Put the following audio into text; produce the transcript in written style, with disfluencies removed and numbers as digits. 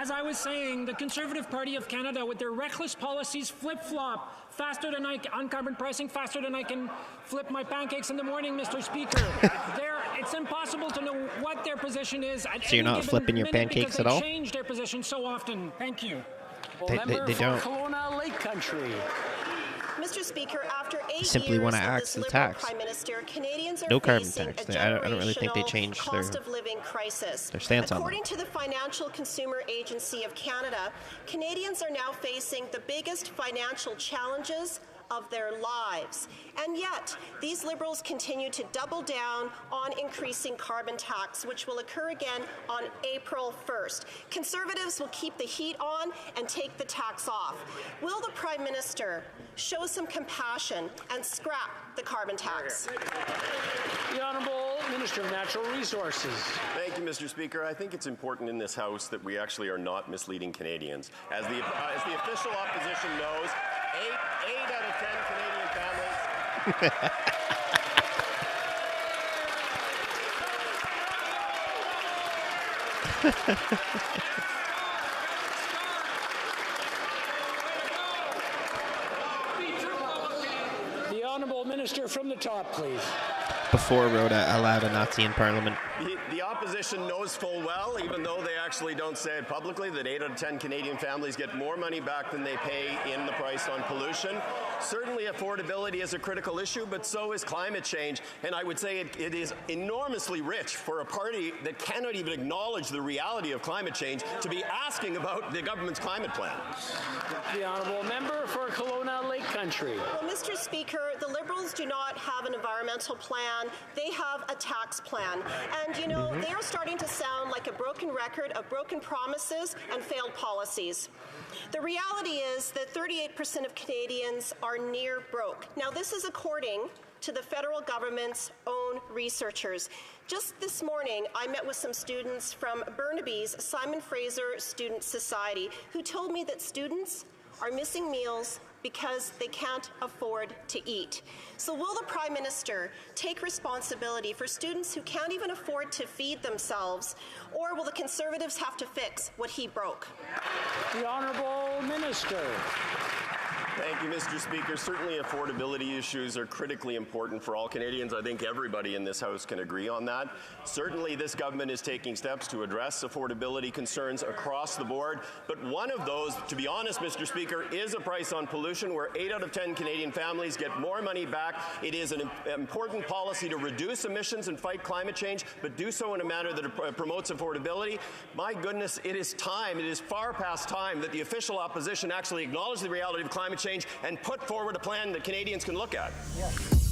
as I was saying, the Conservative Party of Canada, with their reckless policies, flip-flop faster than on carbon pricing, faster than I can flip my pancakes in the morning, Mr. Speaker. It's impossible to know what their position is at So you're not flipping your pancakes at all? They change their position so often. Thank you. They don't. Kelowna Lake Country. Mr. Speaker, after 8 simply years want to of axe this the Liberal tax. Prime Minister, Canadians are No carbon facing tax. a I don't really think they generational changed cost of living crisis. their stance on According to the Financial Consumer Agency of Canada, Canadians are now facing the biggest financial challenges of their lives. And yet, these Liberals continue to double down on increasing carbon tax, which will occur again on April 1st. Conservatives will keep the heat on and take the tax off. Will the Prime Minister show some compassion and scrap the carbon tax? The Honourable Minister of Natural Resources. Thank you, Mr. Speaker. I think it's important in this House that we actually are not misleading Canadians. As the official opposition knows, 8 out of 10 Canadian families... The Honourable Minister from the top, please. Before Rhoda allowed a Nazi in Parliament. The opposition knows full well, even though they actually don't say it publicly, that 8 out of 10 Canadian families get more money back than they pay in the price on pollution. Certainly affordability is a critical issue, but so is climate change. And I would say it is enormously rich for a party that cannot even acknowledge the reality of climate change to be asking about the government's climate plan. The Honourable Member for Kelowna Lake Country. Well, Mr. Speaker, the Liberals do not have an environmental plan. They have a tax plan. And, you know, they are starting to sound like a broken record of broken promises and failed policies. The reality is that 38% of Canadians are near broke. Now, this is according to the federal government's own researchers. Just this morning, I met with some students from Burnaby's Simon Fraser Student Society who told me that students are missing meals because they can't afford to eat. So will the Prime Minister take responsibility for students who can't even afford to feed themselves, or will the Conservatives have to fix what he broke? The Honourable Minister. Thank you, Mr. Speaker. Certainly affordability issues are critically important for all Canadians. I think everybody in this House can agree on that. Certainly this government is taking steps to address affordability concerns across the board. But one of those, to be honest, Mr. Speaker, is a price on pollution where 8 out of 10 Canadian families get more money back. It is an important policy to reduce emissions and fight climate change, but do so in a manner that promotes affordability. My goodness, it is time, it is far past time that the official opposition actually acknowledge the reality of climate change and put forward a plan that Canadians can look at. Yes.